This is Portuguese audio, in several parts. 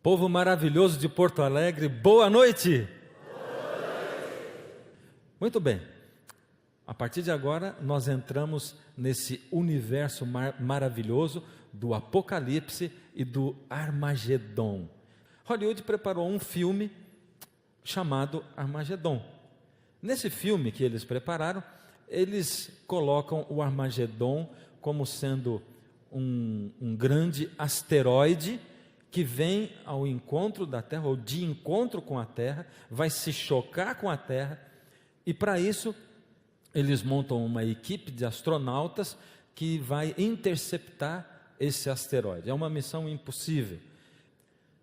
Povo maravilhoso de Porto Alegre, boa noite! Muito bem, a partir de agora nós entramos nesse universo maravilhoso do Apocalipse e do Armagedon. Hollywood preparou um filme chamado Armagedon. Nesse filme que eles prepararam, eles colocam o Armagedon como sendo um grande asteroide que vem ao encontro da Terra, ou de encontro com a Terra, vai se chocar com a Terra, e para isso eles montam uma equipe de astronautas que vai interceptar esse asteroide. É uma missão impossível.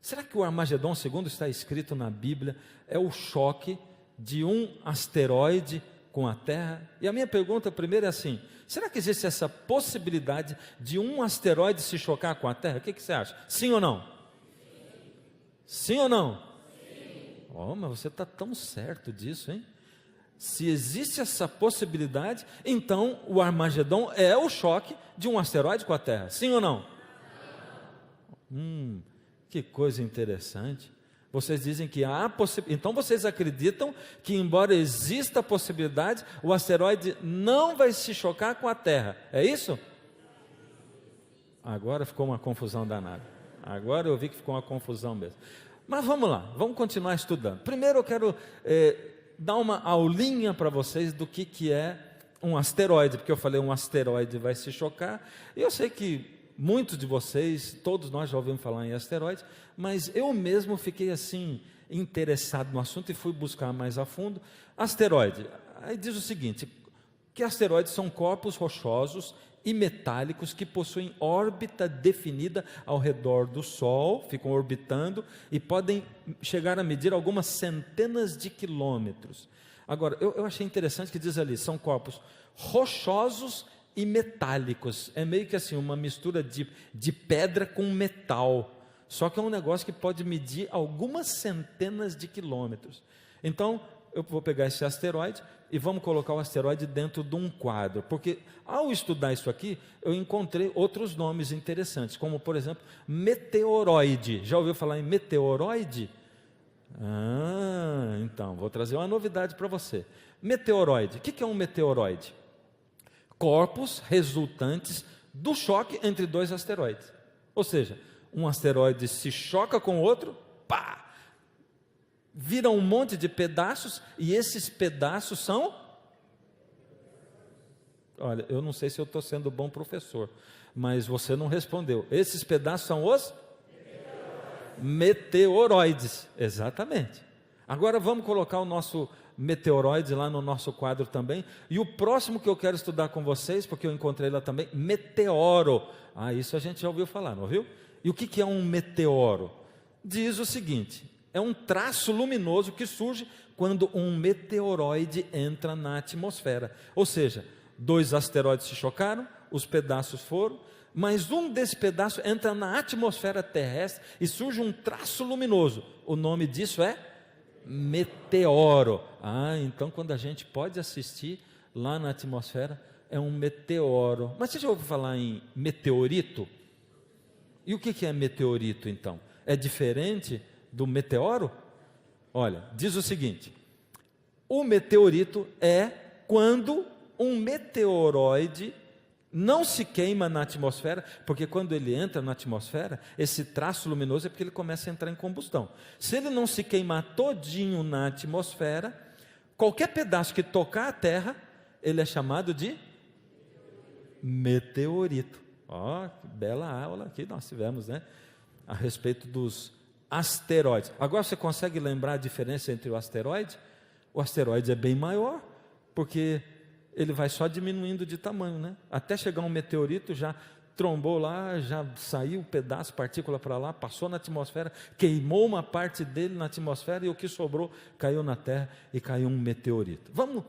Será que o Armagedon, segundo está escrito na Bíblia, é o choque de um asteroide com a Terra? E a minha pergunta primeiro é assim: será que existe essa possibilidade de um asteroide se chocar com a Terra? O que você acha? Sim ou não? Sim ou não? Sim. Oh, mas você está tão certo disso, hein? Se existe essa possibilidade, então o Armagedon é o choque de um asteroide com a Terra. Sim ou não? Que coisa interessante. Vocês dizem que há possibilidade. Então vocês acreditam que, embora exista a possibilidade, o asteroide não vai se chocar com a Terra. É isso? Agora ficou uma confusão danada. Agora eu vi que ficou uma confusão mesmo. Mas vamos lá, vamos continuar estudando. Primeiro eu quero dar uma aulinha para vocês do que é um asteroide, porque eu falei um asteroide vai se chocar, e eu sei que muitos de vocês, todos nós já ouvimos falar em asteroide, mas eu mesmo fiquei assim, interessado no assunto e fui buscar mais a fundo. Asteroide, aí diz o seguinte, que asteroides são corpos rochosos e metálicos que possuem órbita definida ao redor do Sol, ficam orbitando e podem chegar a medir algumas centenas de quilômetros. Agora, eu achei interessante que diz ali, são corpos rochosos e metálicos, é meio que assim, uma mistura de pedra com metal, só que é um negócio que pode medir algumas centenas de quilômetros. Então, eu vou pegar esse asteroide e vamos colocar o asteroide dentro de um quadro, porque ao estudar isso aqui, eu encontrei outros nomes interessantes, como por exemplo, meteoroide. Já ouviu falar em meteoroide? Então, vou trazer uma novidade para você. Meteoroide, o que é um meteoroide? Corpos resultantes do choque entre dois asteroides. Ou seja, um asteroide se choca com o outro, pá! Vira um monte de pedaços, e esses pedaços são... Olha, eu não sei se eu estou sendo bom professor, mas você não respondeu. Esses pedaços são os? Meteoroides, exatamente. Agora vamos colocar o nosso meteoroide lá no nosso quadro também, e o próximo que eu quero estudar com vocês, porque eu encontrei lá também, meteoro. Isso a gente já ouviu falar, não ouviu? E o que é um meteoro? Diz o seguinte: é um traço luminoso que surge quando um meteoroide entra na atmosfera. Ou seja, dois asteroides se chocaram, os pedaços foram, mas um desses pedaços entra na atmosfera terrestre e surge um traço luminoso. O nome disso é meteoro. Então quando a gente pode assistir lá na atmosfera, é um meteoro. Mas você já ouviu falar em meteorito? E o que é meteorito então? É diferente do meteoro? Olha, diz o seguinte: o meteorito é quando um meteoroide não se queima na atmosfera, porque quando ele entra na atmosfera, esse traço luminoso é porque ele começa a entrar em combustão. Se ele não se queimar todinho na atmosfera, qualquer pedaço que tocar a Terra, ele é chamado de meteorito. Que bela aula aqui nós tivemos, né? A respeito dos asteroides. Agora você consegue lembrar a diferença entre o asteroide? O asteroide é bem maior, porque ele vai só diminuindo de tamanho, né? Até chegar um meteorito já trombou lá, já saiu um pedaço, partícula para lá, passou na atmosfera, queimou uma parte dele na atmosfera, e o que sobrou caiu na Terra e caiu um meteorito. Vamos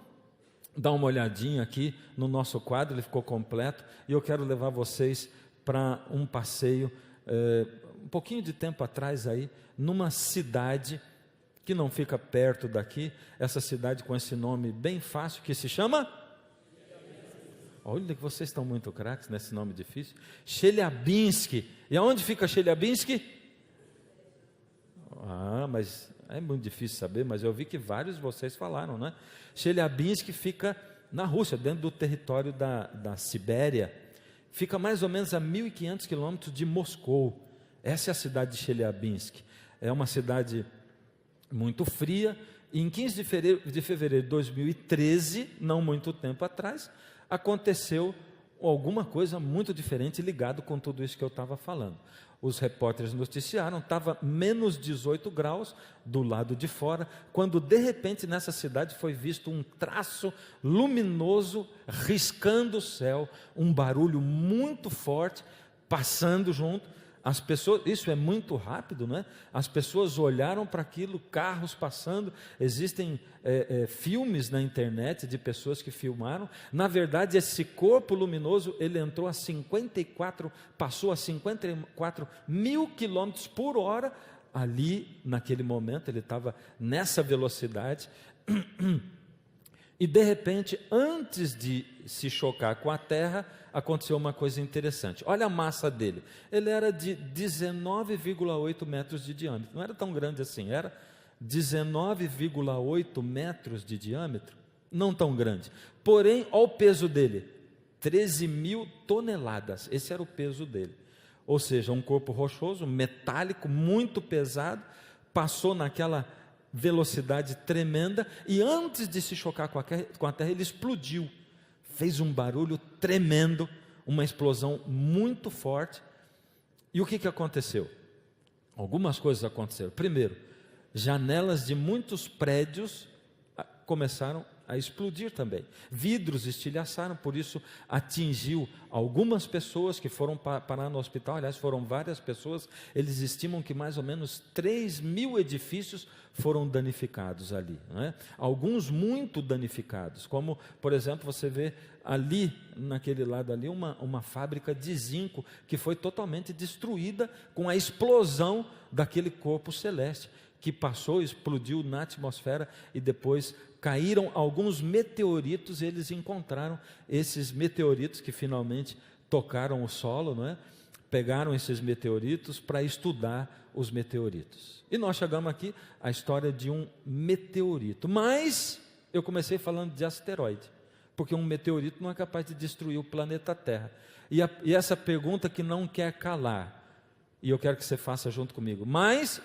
dar uma olhadinha aqui no nosso quadro, ele ficou completo, e eu quero levar vocês para um passeio, um pouquinho de tempo atrás aí, numa cidade que não fica perto daqui, essa cidade com esse nome bem fácil, que se chama... Olha que vocês estão muito craques nesse nome difícil. Chelyabinsk. E aonde fica Chelyabinsk? Mas é muito difícil saber, mas eu vi que vários de vocês falaram, né? Chelyabinsk fica na Rússia, dentro do território da Sibéria. Fica mais ou menos a 1.500 quilômetros de Moscou. Essa é a cidade de Chelyabinsk. É uma cidade muito fria. E em 15 de fevereiro de 2013, não muito tempo atrás, aconteceu alguma coisa muito diferente ligado com tudo isso que eu estava falando. Os repórteres noticiaram, estava menos 18 graus do lado de fora, quando de repente nessa cidade foi visto um traço luminoso riscando o céu, um barulho muito forte passando junto. As pessoas, isso é muito rápido, né? As pessoas olharam para aquilo, carros passando, existem filmes na internet de pessoas que filmaram. Na verdade, esse corpo luminoso, ele entrou passou a 54 mil quilômetros por hora, ali, naquele momento, ele estava nessa velocidade, e de repente, antes de se chocar com a Terra, aconteceu uma coisa interessante. Olha a massa dele. Ele era de 19,8 metros de diâmetro. Não era tão grande assim, era 19,8 metros de diâmetro. Não tão grande. Porém, olha o peso dele. 13 mil toneladas. Esse era o peso dele. Ou seja, um corpo rochoso, metálico, muito pesado, passou naquela velocidade tremenda, e antes de se chocar com a Terra, ele explodiu. Fez um barulho tremendo, uma explosão muito forte. E o que aconteceu? Algumas coisas aconteceram. Primeiro, janelas de muitos prédios começaram a explodir também. Vidros estilhaçaram, por isso atingiu algumas pessoas que foram parar no hospital. Aliás, foram várias pessoas. Eles estimam que mais ou menos 3.000 edifícios foram danificados ali, não é? Alguns muito danificados, como, por exemplo, você vê ali, naquele lado ali, uma fábrica de zinco que foi totalmente destruída com a explosão daquele corpo celeste que passou, explodiu na atmosfera, e depois caíram alguns meteoritos. Eles encontraram esses meteoritos que finalmente tocaram o solo, não é? Pegaram esses meteoritos para estudar os meteoritos. E nós chegamos aqui à história de um meteorito. Mas eu comecei falando de asteroide, porque um meteorito não é capaz de destruir o planeta Terra. E essa pergunta que não quer calar, e eu quero que você faça junto comigo. Mas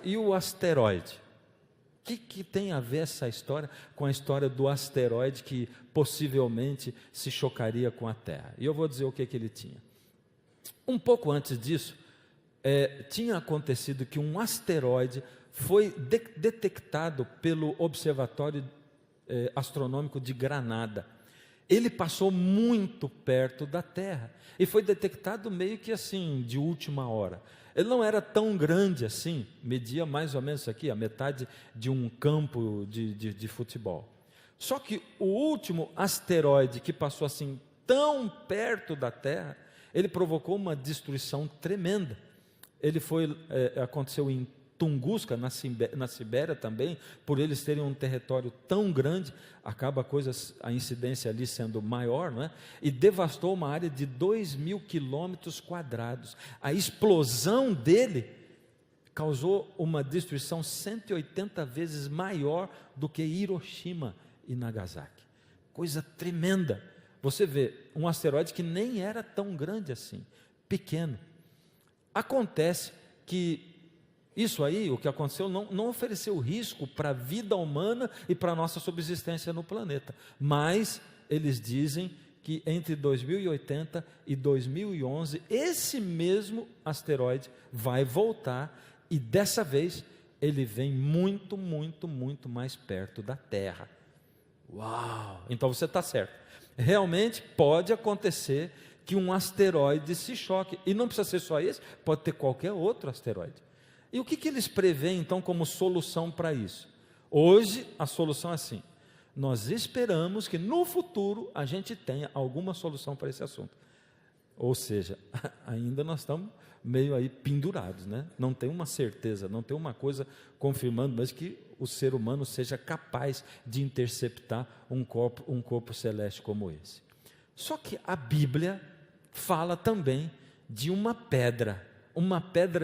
e o asteroide? O que tem a ver essa história com a história do asteroide que possivelmente se chocaria com a Terra? E eu vou dizer o que ele tinha. Um pouco antes disso, tinha acontecido que um asteroide foi detectado pelo Observatório Astronômico de Granada. Ele passou muito perto da Terra e foi detectado meio que assim, de última hora. Ele não era tão grande assim, media mais ou menos aqui, a metade de um campo de futebol. Só que o último asteroide que passou assim tão perto da Terra, ele provocou uma destruição tremenda. Ele aconteceu em Tunguska, na Sibéria também, por eles terem um território tão grande, acaba a incidência ali sendo maior, não é? E devastou uma área de 2.000 quilômetros quadrados. A explosão dele causou uma destruição 180 vezes maior do que Hiroshima e Nagasaki. Coisa tremenda. Você vê, um asteroide que nem era tão grande assim, pequeno. Acontece que isso aí, o que aconteceu, não ofereceu risco para a vida humana e para a nossa subsistência no planeta. Mas eles dizem que entre 2080 e 2011, esse mesmo asteroide vai voltar, e dessa vez ele vem muito, muito, muito mais perto da Terra. Uau! Então você está certo. Realmente pode acontecer que um asteroide se choque. E não precisa ser só esse, pode ter qualquer outro asteroide. E o que eles prevêem então como solução para isso? Hoje a solução é assim: nós esperamos que no futuro a gente tenha alguma solução para esse assunto. Ou seja, ainda nós estamos meio aí pendurados, né? Não tem uma certeza, não tem uma coisa confirmando, mas que o ser humano seja capaz de interceptar um corpo celeste como esse. Só que a Bíblia fala também de uma pedra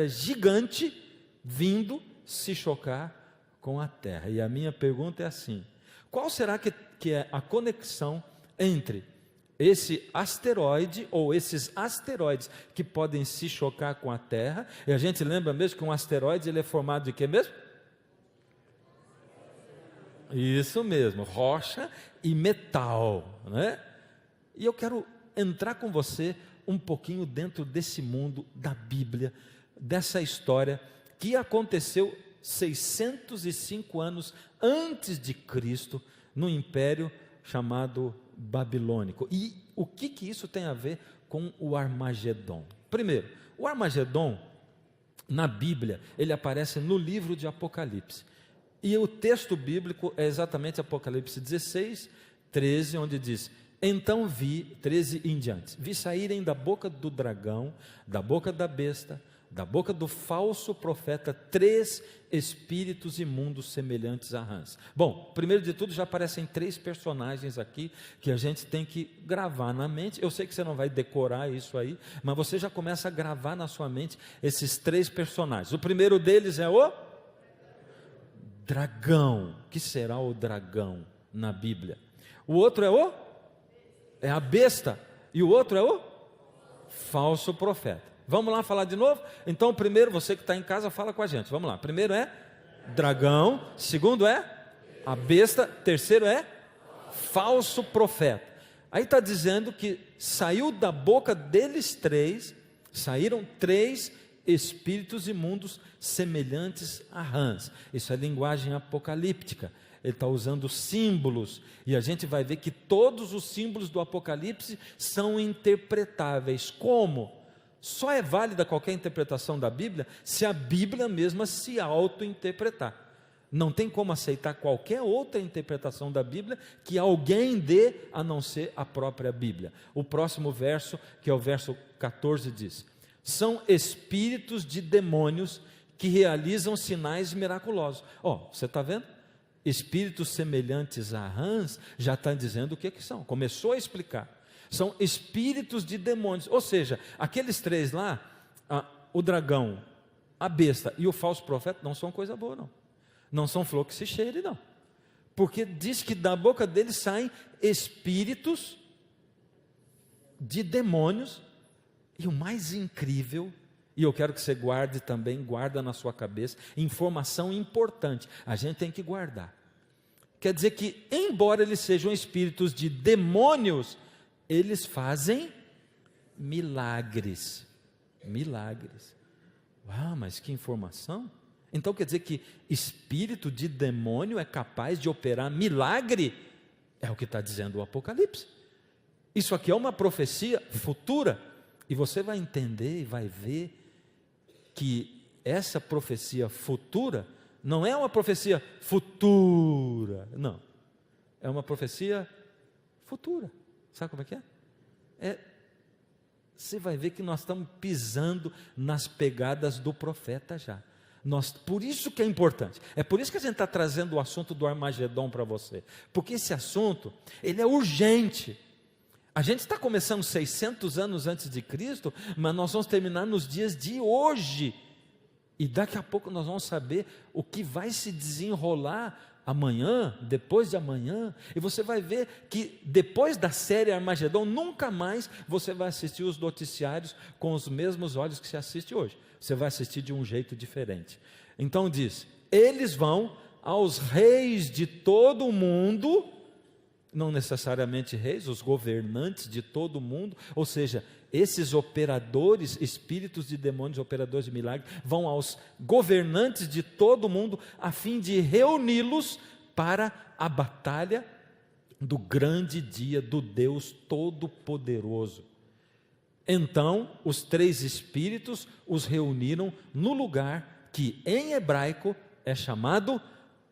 gigante vindo se chocar com a terra. E a minha pergunta é assim: qual será que é a conexão entre esse asteroide ou esses asteroides que podem se chocar com a terra? E a gente lembra mesmo que um asteroide ele é formado de quê mesmo? Isso mesmo, rocha e metal, né? E eu quero entrar com você um pouquinho dentro desse mundo da Bíblia, dessa história que aconteceu 605 anos antes de Cristo, no império chamado babilônico. E o que isso tem a ver com o Armagedon? Primeiro, o Armagedon, na Bíblia, ele aparece no livro de Apocalipse. E o texto bíblico é exatamente Apocalipse 16, 13, onde diz: então vi, 13 em diante, vi saírem da boca do dragão, da boca da besta, da boca do falso profeta, 3 espíritos imundos semelhantes a rãs. Bom, primeiro de tudo já aparecem 3 personagens aqui que a gente tem que gravar na mente. Eu sei que você não vai decorar isso aí, mas você já começa a gravar na sua mente esses 3 personagens. O primeiro deles é o dragão. Que será o dragão na Bíblia? O outro é a besta, e o outro é o falso profeta. Vamos lá falar de novo? Então, primeiro, você que está em casa, fala com a gente. Vamos lá. Primeiro é dragão, segundo é a besta, terceiro é falso profeta. Aí está dizendo que saiu da boca deles 3, saíram 3 espíritos imundos semelhantes a rãs. Isso é linguagem apocalíptica. Ele está usando símbolos, e a gente vai ver que todos os símbolos do Apocalipse são interpretáveis. Como? Só é válida qualquer interpretação da Bíblia se a Bíblia mesma se auto-interpretar. Não tem como aceitar qualquer outra interpretação da Bíblia que alguém dê a não ser a própria Bíblia. O próximo verso, que é o verso 14, diz: são espíritos de demônios que realizam sinais miraculosos. Você está vendo? Espíritos semelhantes a rãs, já está dizendo o que são. Começou a explicar. São espíritos de demônios, ou seja, aqueles 3 lá, o dragão, a besta e o falso profeta, não são coisa boa não, não são flor que se cheire não, porque diz que da boca deles saem espíritos de demônios, e o mais incrível, e eu quero que você guarde também, guarda na sua cabeça, informação importante, a gente tem que guardar, quer dizer que embora eles sejam espíritos de demônios, eles fazem milagres. Milagres. Uau, mas que informação! Então quer dizer que espírito de demônio é capaz de operar milagre? É o que está dizendo o Apocalipse. Isso aqui é uma profecia futura. E você vai entender e vai ver que essa profecia futura não é uma profecia futura. Não. É uma profecia futura. Sabe como é que você vai ver que nós estamos pisando nas pegadas do profeta já. Por isso que é importante. É por isso que a gente está trazendo o assunto do Armagedon para você. Porque esse assunto, ele é urgente. A gente está começando 600 anos antes de Cristo, mas nós vamos terminar nos dias de hoje. E daqui a pouco nós vamos saber o que vai se desenrolar amanhã, depois de amanhã, e você vai ver que depois da série Armagedon, nunca mais você vai assistir os noticiários com os mesmos olhos que você assiste hoje, você vai assistir de um jeito diferente. Então diz, eles vão aos reis de todo o mundo, não necessariamente reis, os governantes de todo o mundo, ou seja, esses operadores, espíritos de demônios, operadores de milagres, vão aos governantes de todo o mundo, a fim de reuni-los para a batalha do grande dia do Deus Todo-Poderoso. Então, os 3 espíritos os reuniram no lugar que em hebraico é chamado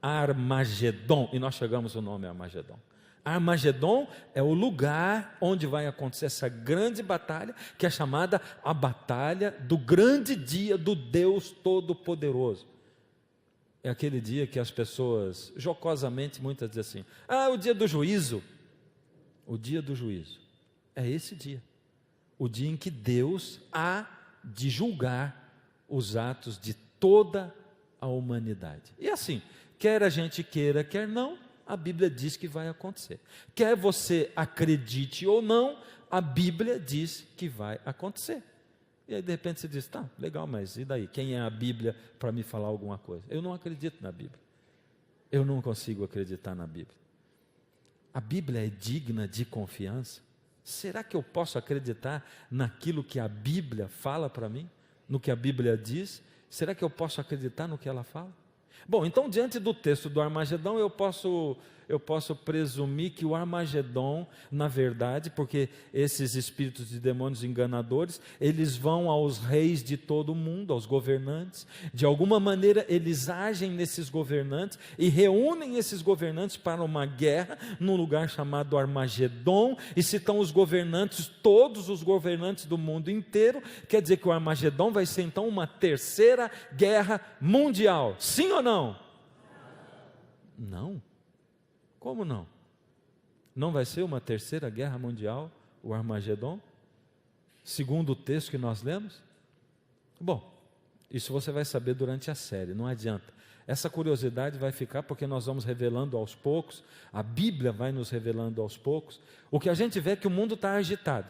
Armagedon, e nós chegamos ao nome Armagedon. Armagedon é o lugar onde vai acontecer essa grande batalha, que é chamada a batalha do grande dia do Deus Todo-Poderoso. É aquele dia que as pessoas, jocosamente, muitas dizem assim: o dia do juízo. O dia do juízo é esse dia, o dia em que Deus há de julgar os atos de toda a humanidade. E assim, quer a gente queira, quer não, a Bíblia diz que vai acontecer. Quer você acredite ou não, a Bíblia diz que vai acontecer. E aí de repente você diz: tá, legal, mas e daí? Quem é a Bíblia para me falar alguma coisa? Eu não acredito na Bíblia. Eu não consigo acreditar na Bíblia. A Bíblia é digna de confiança? Será que eu posso acreditar naquilo que a Bíblia fala para mim? No que a Bíblia diz? Será que eu posso acreditar no que ela fala? Bom, então diante do texto do Armagedon eu posso presumir que o Armagedon, na verdade, porque esses espíritos de demônios enganadores, eles vão aos reis de todo o mundo, aos governantes, de alguma maneira eles agem nesses governantes e reúnem esses governantes para uma guerra num lugar chamado Armagedon, e se estão os governantes, todos os governantes do mundo inteiro, quer dizer que o Armagedon vai ser então uma 3ª guerra mundial, sim ou não? Não. Como não? Não vai ser uma 3ª guerra mundial, o Armagedon? Segundo o texto que nós lemos? Bom, isso você vai saber durante a série, não adianta. Essa curiosidade vai ficar porque nós vamos revelando aos poucos, a Bíblia vai nos revelando aos poucos. O que a gente vê é que o mundo está agitado,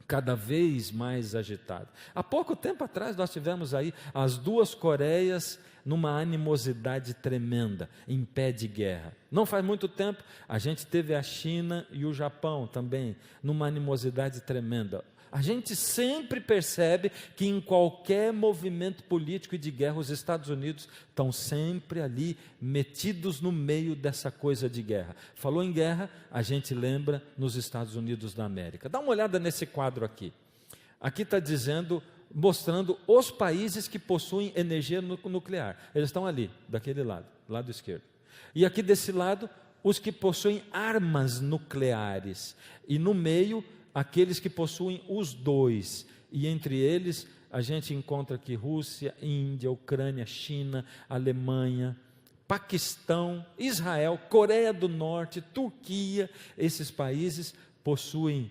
cada vez mais agitado. Há pouco tempo atrás nós tivemos aí as 2 Coreias numa animosidade tremenda, em pé de guerra. Não faz muito tempo a gente teve a China e o Japão também numa animosidade tremenda. A gente sempre percebe que em qualquer movimento político e de guerra, os Estados Unidos estão sempre ali metidos no meio dessa coisa de guerra. Falou em guerra, a gente lembra nos Estados Unidos da América. Dá uma olhada nesse quadro aqui. Aqui está dizendo, mostrando os países que possuem energia nuclear. Eles estão ali, daquele lado esquerdo. E aqui desse lado, os que possuem armas nucleares. E no meio, aqueles que possuem os 2, e entre eles a gente encontra aqui Rússia, Índia, Ucrânia, China, Alemanha, Paquistão, Israel, Coreia do Norte, Turquia. Esses países possuem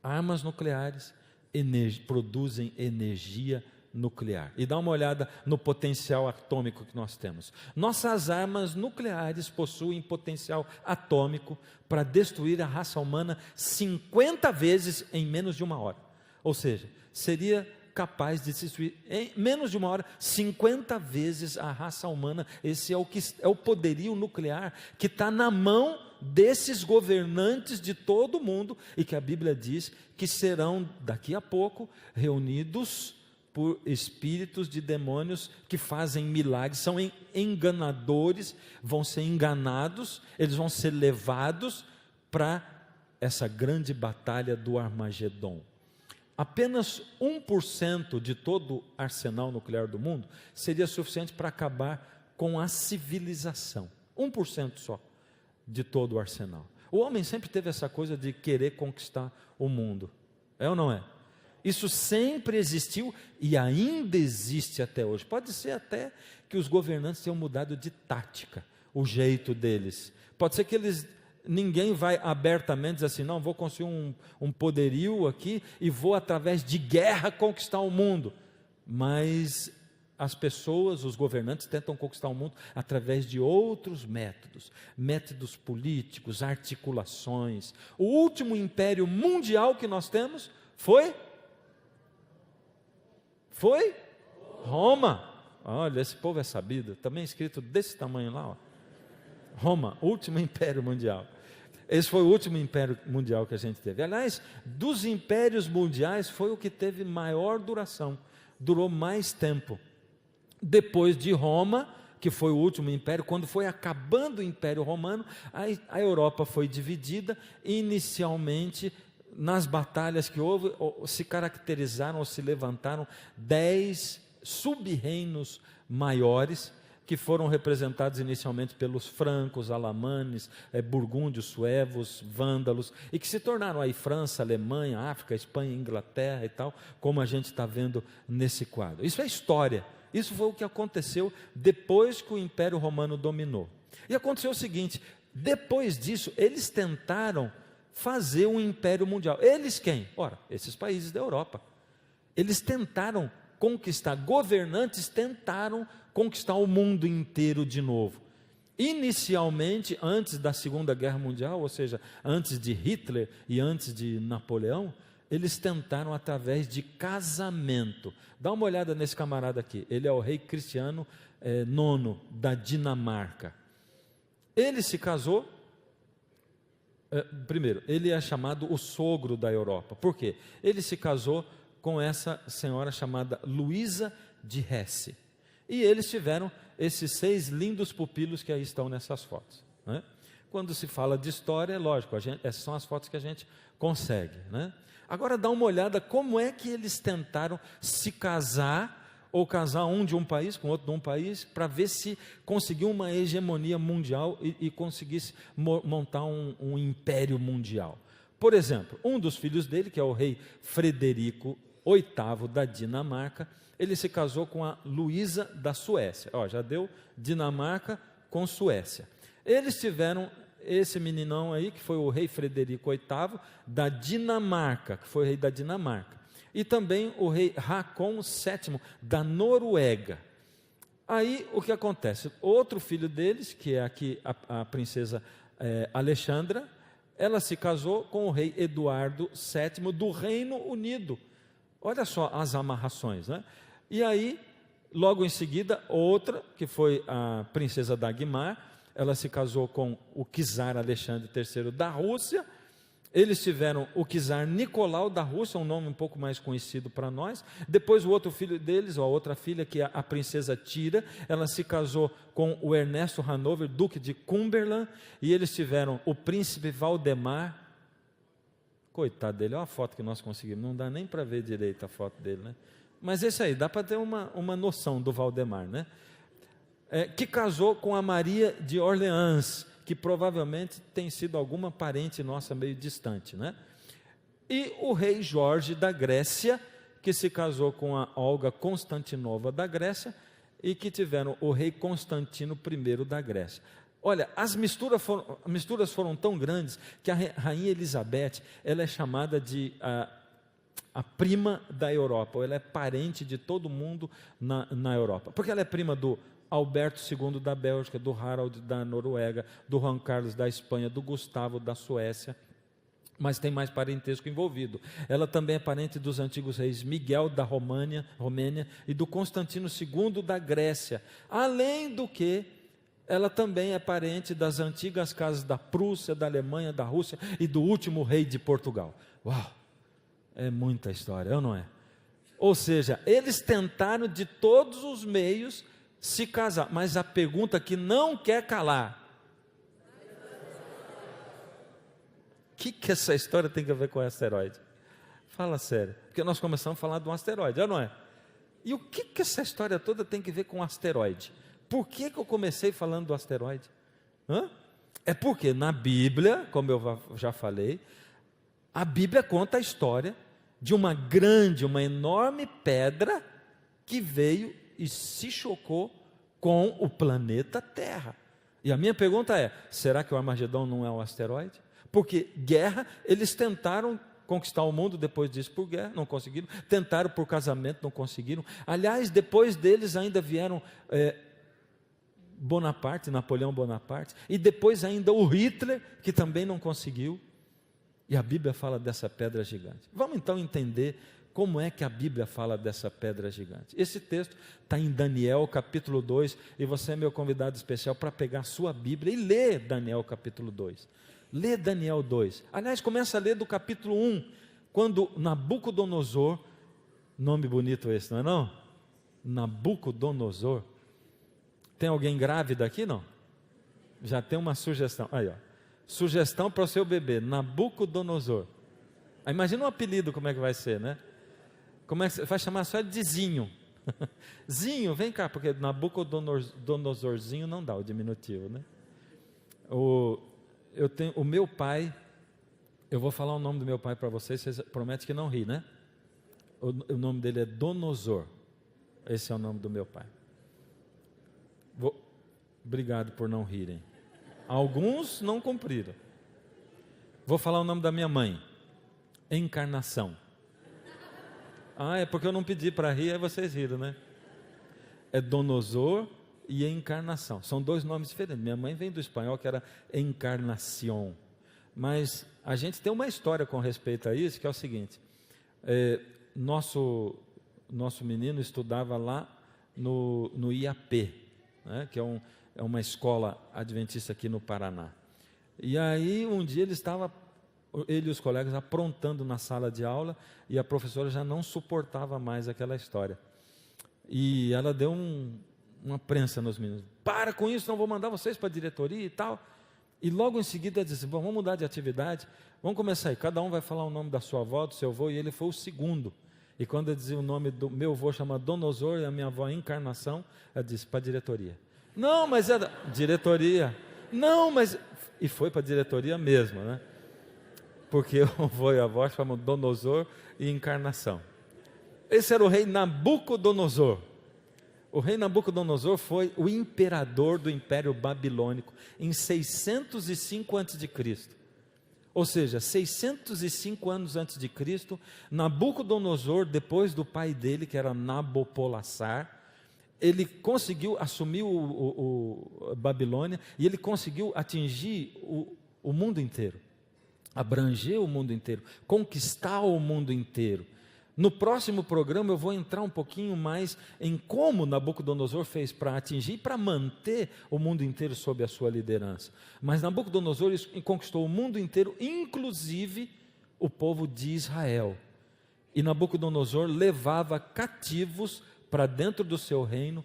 armas nucleares, produzem energia nuclear. E dá uma olhada no potencial atômico que nós temos. Nossas armas nucleares possuem potencial atômico para destruir a raça humana 50 vezes em menos de 1 hora. Ou seja, seria capaz de destruir em menos de 1 hora 50 vezes a raça humana. Esse é o poderio nuclear que está na mão desses governantes de todo o mundo, e que a Bíblia diz que serão daqui a pouco reunidos por espíritos de demônios que fazem milagres, são enganadores, vão ser enganados, eles vão ser levados para essa grande batalha do Armagedon. Apenas 1% de todo o arsenal nuclear do mundo seria suficiente para acabar com a civilização. 1% só de todo o arsenal. O homem sempre teve essa coisa de querer conquistar o mundo. É ou não é? Isso sempre existiu e ainda existe até hoje. Pode ser até que os governantes tenham mudado de tática, o jeito deles. Pode ser que ninguém vai abertamente dizer assim: não, vou construir um poderio aqui e vou através de guerra conquistar o mundo. Mas as pessoas, os governantes tentam conquistar o mundo através de outros métodos políticos, articulações. O último império mundial que nós temos foi Roma. Olha, esse povo é sabido, também escrito desse tamanho lá, ó. Roma, último império mundial. Esse foi o último império mundial que a gente teve. Aliás, dos impérios mundiais foi o que teve maior duração, durou mais tempo. Depois de Roma, que foi o último império, quando foi acabando o Império Romano, a Europa foi dividida. Inicialmente, nas batalhas que houve, se caracterizaram ou se levantaram 10 sub-reinos maiores, que foram representados inicialmente pelos francos, alamanes, burgúndios, suevos, vândalos, e que se tornaram aí França, Alemanha, África, Espanha, Inglaterra e tal, como a gente está vendo nesse quadro. Isso é história, isso foi o que aconteceu depois que o Império Romano dominou. E aconteceu o seguinte: depois disso, eles tentaram fazer um império mundial. Eles quem? Ora, esses países da Europa. Eles tentaram conquistar, governantes tentaram conquistar o mundo inteiro de novo. Inicialmente, antes da Segunda Guerra Mundial, ou seja, antes de Hitler e antes de Napoleão, eles tentaram através de casamento. Dá uma olhada nesse camarada aqui, ele é o rei Cristiano IX da Dinamarca. Ele se casou, primeiro, ele é chamado o sogro da Europa. Por quê? Ele se casou com essa senhora chamada Luísa de Hesse. E eles tiveram esses 6 lindos pupilos que aí estão nessas fotos, né? Quando se fala de história, é lógico, essas são as fotos que a gente consegue, né? Agora dá uma olhada como é que eles tentaram se casar, ou casar um de um país com outro de um país, para ver se conseguiu uma hegemonia mundial e conseguisse montar um império mundial. Por exemplo, um dos filhos dele, que é o rei Frederico VIII da Dinamarca, ele se casou com a Luísa da Suécia. Já deu Dinamarca com Suécia. Eles tiveram esse meninão aí, que foi o rei Frederico VIII da Dinamarca, que foi o rei da Dinamarca. E também o rei Håkon VII da Noruega. Aí o que acontece? Outro filho deles, que é aqui a princesa Alexandra, ela se casou com o rei Eduardo VII do Reino Unido. Olha só as amarrações, né? E aí, logo em seguida, outra, que foi a princesa Dagmar, ela se casou com o czar Alexandre III da Rússia. Eles tiveram o czar Nicolau da Rússia, um nome um pouco mais conhecido para nós. Depois o outro filho deles, ou a outra filha, que é a princesa Tira, ela se casou com o Ernesto Hanover, duque de Cumberland, e eles tiveram o príncipe Valdemar. Coitado dele, olha a foto que nós conseguimos, não dá nem para ver direito a foto dele, né? Mas esse aí, dá para ter uma noção do Valdemar, né? Que casou com a Maria de Orleans, que provavelmente tem sido alguma parente nossa meio distante, né? E o rei Jorge da Grécia, que se casou com a Olga Constantinova da Grécia, e que tiveram o rei Constantino I da Grécia. Olha, as misturas foram tão grandes que a rainha Elizabeth, ela é chamada de a prima da Europa, ou ela é parente de todo mundo na Europa, porque ela é prima do Alberto II da Bélgica, do Harald da Noruega, do Juan Carlos da Espanha, do Gustavo da Suécia, mas tem mais parentesco envolvido. Ela também é parente dos antigos reis Miguel da Romênia e do Constantino II da Grécia, além do que ela também é parente das antigas casas da Prússia, da Alemanha, da Rússia e do último rei de Portugal. Uau! É muita história, não é? Ou seja, eles tentaram de todos os meios se casar, mas a pergunta que não quer calar: o que essa história tem a ver com o asteroide? Fala sério, porque nós começamos a falar de um asteroide, não é? E o que essa história toda tem a ver com o asteroide? Por que eu comecei falando do asteroide? É porque na Bíblia, como eu já falei, a Bíblia conta a história de uma enorme pedra que veio e se chocou com o planeta Terra. E a minha pergunta é: será que o Armagedon não é um asteroide? Porque guerra, eles tentaram conquistar o mundo depois disso por guerra, não conseguiram. Tentaram por casamento, não conseguiram. Aliás, depois deles ainda vieram Napoleão Bonaparte, e depois ainda o Hitler, que também não conseguiu. E a Bíblia fala dessa pedra gigante. Vamos então entender como é que a Bíblia fala dessa pedra gigante. Esse texto está em Daniel capítulo 2, e você é meu convidado especial para pegar a sua Bíblia e ler Daniel capítulo 2. Lê Daniel 2. Aliás, começa a ler do capítulo 1, quando Nabucodonosor, nome bonito esse, não é não? Nabucodonosor, Tem alguém grávida aqui, não? Já tem uma sugestão. Aí, ó. Sugestão para o seu bebê, Nabucodonosor. Aí, imagina um apelido como é que vai ser, né? Como é que você vai chamar só de Zinho? Zinho, vem cá, porque Nabucodonosorzinho não dá o diminutivo, né? O meu pai, eu vou falar o nome do meu pai para vocês prometem que não ri, né? O nome dele é Donosor. Esse é o nome do meu pai. Obrigado por não rirem. Alguns não cumpriram. Vou falar o nome da minha mãe. Encarnação. Ah, é porque eu não pedi para rir, aí vocês riram, né? É Donosor e Encarnação. São dois nomes diferentes. Minha mãe vem do espanhol, que era Encarnación. Mas a gente tem uma história com respeito a isso, que é o seguinte. Nosso menino estudava lá no IAP, né, que é uma escola adventista aqui no Paraná. E aí um dia ele e os colegas aprontando na sala de aula, e a professora já não suportava mais aquela história. E ela deu uma prensa nos meninos. Para com isso, não vou mandar vocês para a diretoria e tal. E logo em seguida disse, bom, vamos mudar de atividade, vamos começar aí, cada um vai falar o nome da sua avó, do seu avô, e ele foi o segundo. E quando eu dizia o nome do meu avô, chama Donosor, e a minha avó Encarnação, ela disse, para a diretoria. Não, mas é da diretoria. Não, mas... E foi para a diretoria mesmo, né? Porque o avô e a avó chamam Donosor e Encarnação. Esse era o rei Nabucodonosor. O rei Nabucodonosor foi o imperador do Império Babilônico em 605 a.C. Ou seja, 605 anos antes de Cristo, Nabucodonosor, depois do pai dele, que era Nabopolassar, ele conseguiu assumir a Babilônia e ele conseguiu atingir o mundo inteiro, abranger o mundo inteiro, conquistar o mundo inteiro. No próximo programa eu vou entrar um pouquinho mais em como Nabucodonosor fez para atingir e para manter o mundo inteiro sob a sua liderança. Mas Nabucodonosor conquistou o mundo inteiro, inclusive o povo de Israel. E Nabucodonosor levava cativos para dentro do seu reino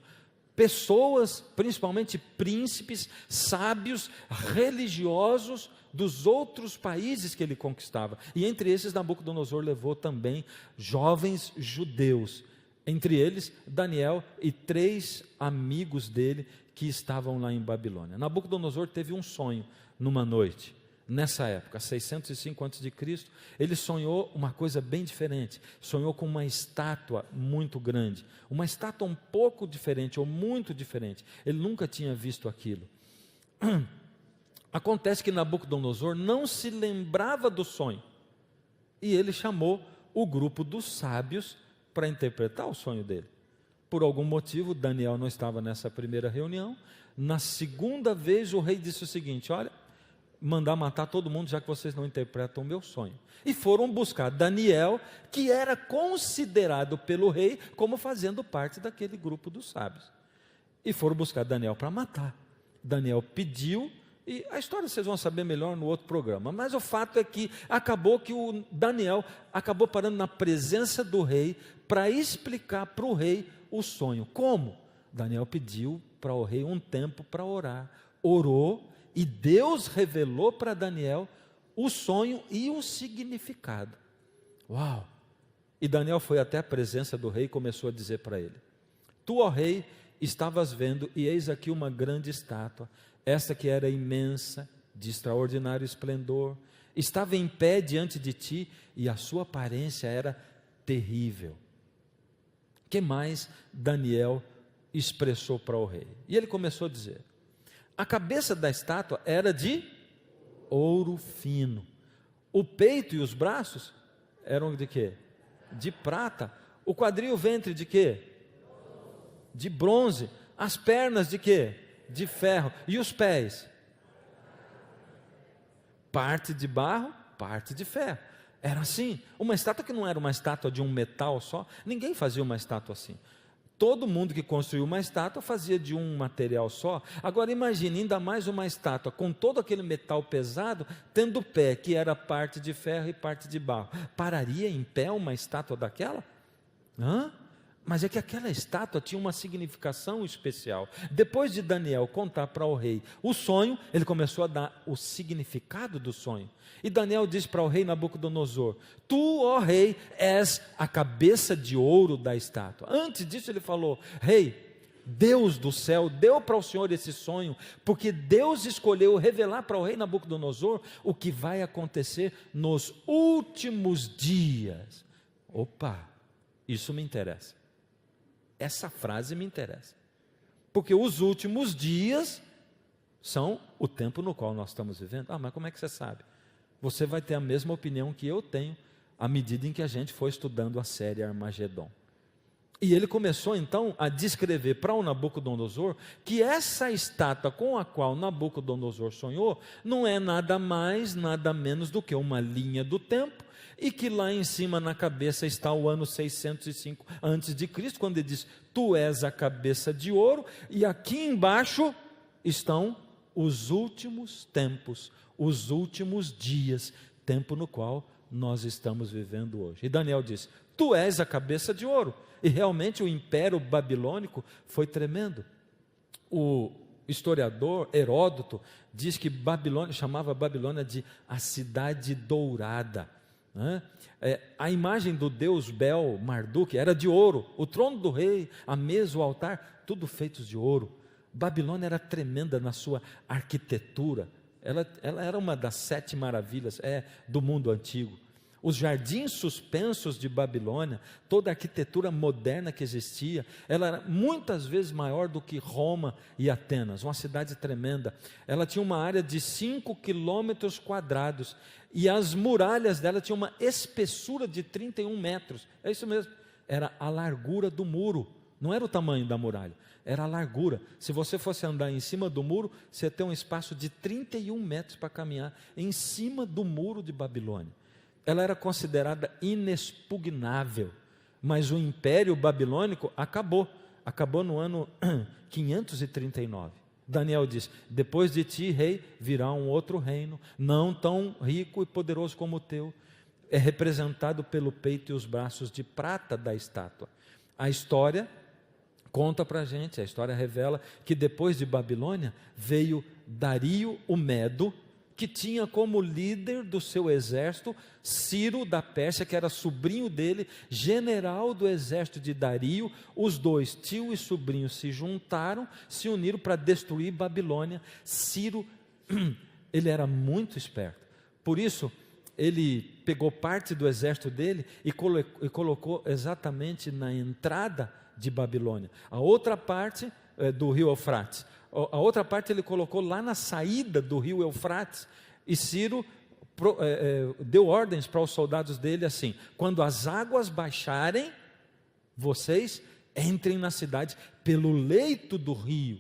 pessoas, principalmente príncipes, sábios, religiosos dos outros países que ele conquistava. E entre esses Nabucodonosor levou também jovens judeus, entre eles Daniel e 3 amigos dele que estavam lá em Babilônia. Nabucodonosor teve um sonho numa noite, nessa época, 605 a.C., ele sonhou uma coisa bem diferente, sonhou com uma estátua muito grande, uma estátua um pouco diferente, ou muito diferente, ele nunca tinha visto aquilo. Acontece que Nabucodonosor não se lembrava do sonho, e ele chamou o grupo dos sábios para interpretar o sonho dele. Por algum motivo, Daniel não estava nessa primeira reunião. Na segunda vez, o rei disse o seguinte: olha, mandar matar todo mundo, já que vocês não interpretam o meu sonho. E foram buscar Daniel, que era considerado pelo rei como fazendo parte daquele grupo dos sábios. E foram buscar Daniel para matar. Daniel pediu, e a história vocês vão saber melhor no outro programa, mas o fato é que acabou que o Daniel acabou parando na presença do rei para explicar para o rei o sonho. Como? Daniel pediu para o rei um tempo para orar. Orou, e Deus revelou para Daniel o sonho e o significado. Uau! E Daniel foi até a presença do rei e começou a dizer para ele: tu, ó rei, estavas vendo, e eis aqui uma grande estátua, esta que era imensa, de extraordinário esplendor, estava em pé diante de ti, e a sua aparência era terrível. O que mais Daniel expressou para o rei? E ele começou a dizer: a cabeça da estátua era de ouro fino, o peito e os braços eram de quê? De prata, o quadril e o ventre de quê? De bronze, as pernas de quê? De ferro, e os pés? Parte de barro, parte de ferro. Era assim, uma estátua que não era uma estátua de um metal só, ninguém fazia uma estátua assim. Todo mundo que construiu uma estátua fazia de um material só. Agora imagine, ainda mais uma estátua com todo aquele metal pesado, tendo pé, que era parte de ferro e parte de barro. Pararia em pé uma estátua daquela? Mas é que aquela estátua tinha uma significação especial. Depois de Daniel contar para o rei o sonho, ele começou a dar o significado do sonho. E Daniel disse para o rei Nabucodonosor: tu, ó rei, és a cabeça de ouro da estátua. Antes disso ele falou: rei, Deus do céu deu para o senhor esse sonho, porque Deus escolheu revelar para o rei Nabucodonosor o que vai acontecer nos últimos dias. Opa, isso me interessa. Essa frase me interessa, porque os últimos dias são o tempo no qual nós estamos vivendo. Ah, mas como é que você sabe? Você vai ter a mesma opinião que eu tenho, à medida em que a gente for estudando a série Armagedon. E ele começou então a descrever para o Nabucodonosor que essa estátua com a qual Nabucodonosor sonhou não é nada mais, nada menos do que uma linha do tempo, e que lá em cima na cabeça está o ano 605 a.C., quando ele diz: tu és a cabeça de ouro, e aqui embaixo estão os últimos tempos, os últimos dias, tempo no qual nós estamos vivendo hoje. E Daniel diz: tu és a cabeça de ouro. E realmente o império babilônico foi tremendo. O historiador Heródoto diz que Babilônia, chamava Babilônia de a cidade dourada. A imagem do deus Bel Marduk era de ouro, o trono do rei, a mesa, o altar, tudo feitos de ouro. Babilônia era tremenda na sua arquitetura, ela era uma das 7 maravilhas do mundo antigo. Os jardins suspensos de Babilônia, toda a arquitetura moderna que existia, ela era muitas vezes maior do que Roma e Atenas, uma cidade tremenda. Ela tinha uma área de 5 quilômetros quadrados, e as muralhas dela tinham uma espessura de 31 metros, é isso mesmo, era a largura do muro, não era o tamanho da muralha, era a largura. Se você fosse andar em cima do muro, você ia ter um espaço de 31 metros para caminhar, em cima do muro de Babilônia. Ela era considerada inexpugnável, mas o império babilônico acabou no ano 539. Daniel diz: depois de ti, rei, virá um outro reino, não tão rico e poderoso como o teu, é representado pelo peito e os braços de prata da estátua. A história conta para a gente, a história revela que depois de Babilônia veio Dario o Medo, que tinha como líder do seu exército Ciro da Pérsia, que era sobrinho dele, general do exército de Dario. Os dois, tio e sobrinho, se juntaram, se uniram para destruir Babilônia. Ciro, ele era muito esperto, por isso ele pegou parte do exército dele e colocou exatamente na entrada de Babilônia. A outra parte do rio Eufrates, a outra parte ele colocou lá na saída do rio Eufrates. E Ciro deu ordens para os soldados dele assim: quando as águas baixarem, vocês entrem na cidade pelo leito do rio.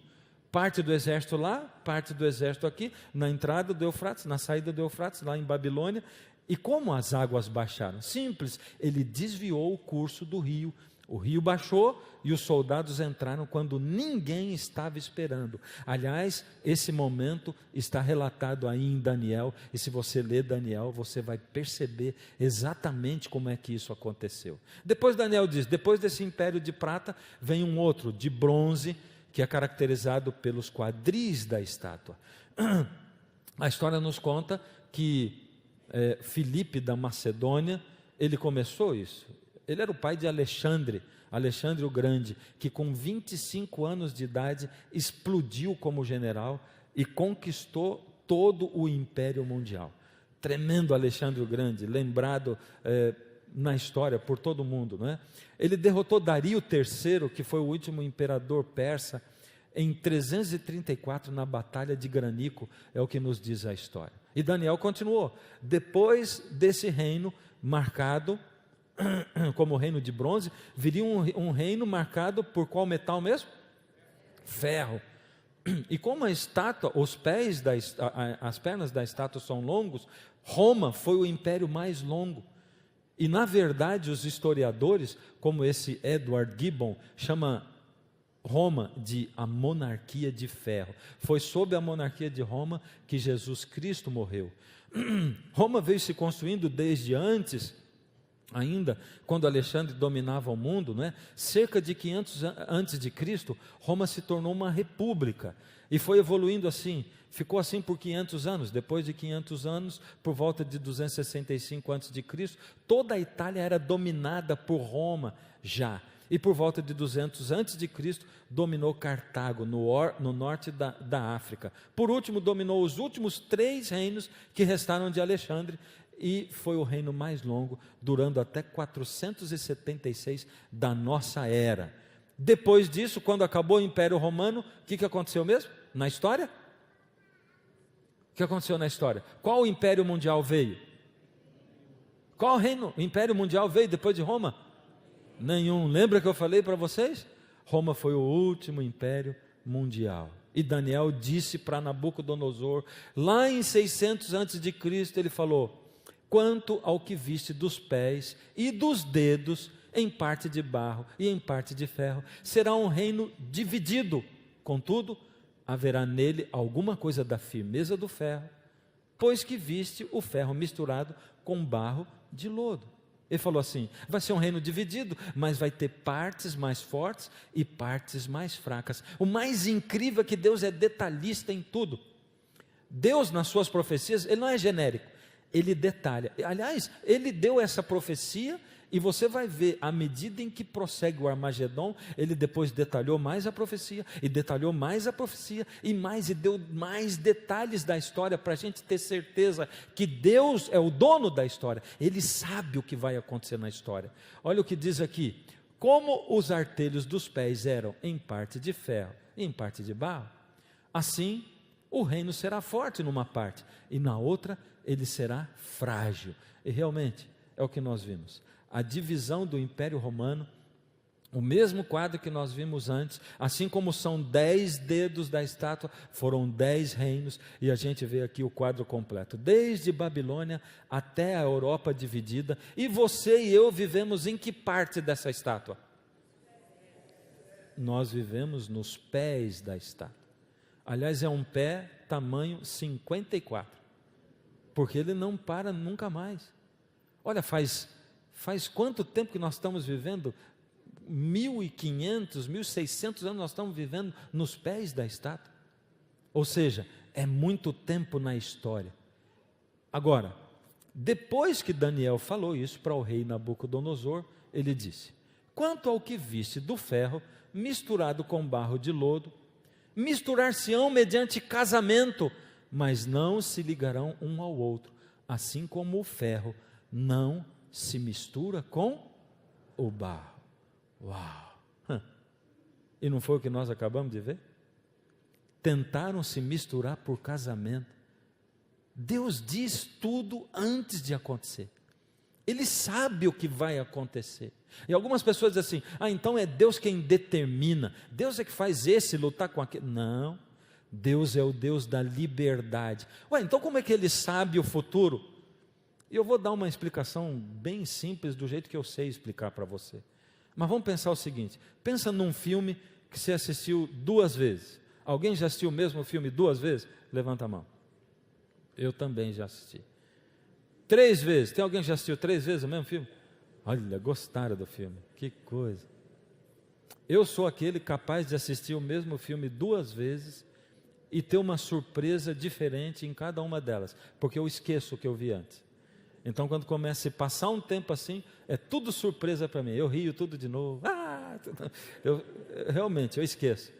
Parte do exército lá, parte do exército aqui, na entrada do Eufrates, na saída do Eufrates, lá em Babilônia. E como as águas baixaram? Simples, ele desviou o curso do rio. O rio baixou e os soldados entraram quando ninguém estava esperando. Aliás, esse momento está relatado aí em Daniel, e se você ler Daniel, você vai perceber exatamente como é que isso aconteceu. Depois Daniel diz: depois desse império de prata, vem um outro, de bronze, que é caracterizado pelos quadris da estátua. A história nos conta que Filipe da Macedônia, ele começou isso. Ele era o pai de Alexandre o Grande, que com 25 anos de idade explodiu como general e conquistou todo o Império Mundial. Tremendo Alexandre o Grande, lembrado na história por todo mundo, não é? Ele derrotou Dario III, que foi o último imperador persa, em 334 na Batalha de Granico, é o que nos diz a história. E Daniel continuou: depois desse reino marcado como reino de bronze, viria um reino marcado por qual metal mesmo? Ferro. E como a estátua, os pés, as pernas da estátua são longos, Roma foi o império mais longo. E na verdade os historiadores, como esse Edward Gibbon, chama Roma de a monarquia de ferro. Foi sob a monarquia de Roma que Jesus Cristo morreu. Roma veio se construindo desde antes Ainda quando Alexandre dominava o mundo, não é? Cerca de 500 antes de Cristo, Roma se tornou uma república e foi evoluindo assim, ficou assim por 500 anos. Depois de 500 anos, por volta de 265 antes de Cristo, toda a Itália era dominada por Roma já. E por volta de 200 antes de Cristo, dominou Cartago, no norte da África. Por último, dominou os últimos 3 reinos que restaram de Alexandre, e foi o reino mais longo, durando até 476 da nossa era. Depois disso, quando acabou o Império Romano, o que aconteceu mesmo? Na história? O que aconteceu na história? Qual império mundial veio? Qual reino? O Império Mundial veio depois de Roma? Nenhum. Lembra que eu falei para vocês? Roma foi o último império mundial. E Daniel disse para Nabucodonosor, lá em 600 antes de Cristo, ele falou: quanto ao que viste dos pés e dos dedos, em parte de barro e em parte de ferro, será um reino dividido. Contudo, haverá nele alguma coisa da firmeza do ferro, pois que viste o ferro misturado com barro de lodo. Ele falou assim: vai ser um reino dividido, mas vai ter partes mais fortes e partes mais fracas. O mais incrível é que Deus é detalhista em tudo. Deus, nas suas profecias, ele não é genérico, ele detalha. Aliás, ele deu essa profecia, e você vai ver, à medida em que prossegue o Armagedon, ele depois detalhou mais a profecia, e detalhou mais a profecia, e deu mais detalhes da história, para a gente ter certeza que Deus é o dono da história, ele sabe o que vai acontecer na história. Olha o que diz aqui: como os artelhos dos pés eram em parte de ferro e em parte de barro, assim o reino será forte numa parte, e na outra ele será frágil. E realmente é o que nós vimos. A divisão do Império Romano, o mesmo quadro que nós vimos antes, assim como são 10 dedos da estátua, foram 10 reinos, e a gente vê aqui o quadro completo, desde Babilônia até a Europa dividida. E você e eu vivemos em que parte dessa estátua? Nós vivemos nos pés da estátua. Aliás, é um pé tamanho 54, porque ele não para nunca mais. Olha, faz quanto tempo que nós estamos vivendo? 1500, 1600 anos nós estamos vivendo nos pés da estátua. Ou seja, é muito tempo na história. Agora, depois que Daniel falou isso para o rei Nabucodonosor, ele disse: quanto ao que viste do ferro misturado com barro de lodo, misturar-se-ão mediante casamento, mas não se ligarão um ao outro, assim como o ferro não se mistura com o barro. Uau! E não foi o que nós acabamos de ver? Tentaram se misturar por casamento. Deus diz tudo antes de acontecer. Ele sabe o que vai acontecer. E algumas pessoas dizem assim: então é Deus quem determina, Deus é que faz esse lutar com aquele. Não, Deus é o Deus da liberdade. Então como é que Ele sabe o futuro? E eu vou dar uma explicação bem simples, do jeito que eu sei explicar para você. Mas vamos pensar o seguinte: pensa num filme que você assistiu 2 vezes. Alguém já assistiu o mesmo filme 2 vezes? Levanta a mão. Eu também já assisti. 3 vezes, tem alguém que já assistiu 3 vezes o mesmo filme? Olha, gostaram do filme, que coisa. Eu sou aquele capaz de assistir o mesmo filme 2 vezes e ter uma surpresa diferente em cada uma delas, porque eu esqueço o que eu vi antes. Então, quando começa a passar um tempo assim, é tudo surpresa para mim. Eu rio tudo de novo. Realmente, eu esqueço.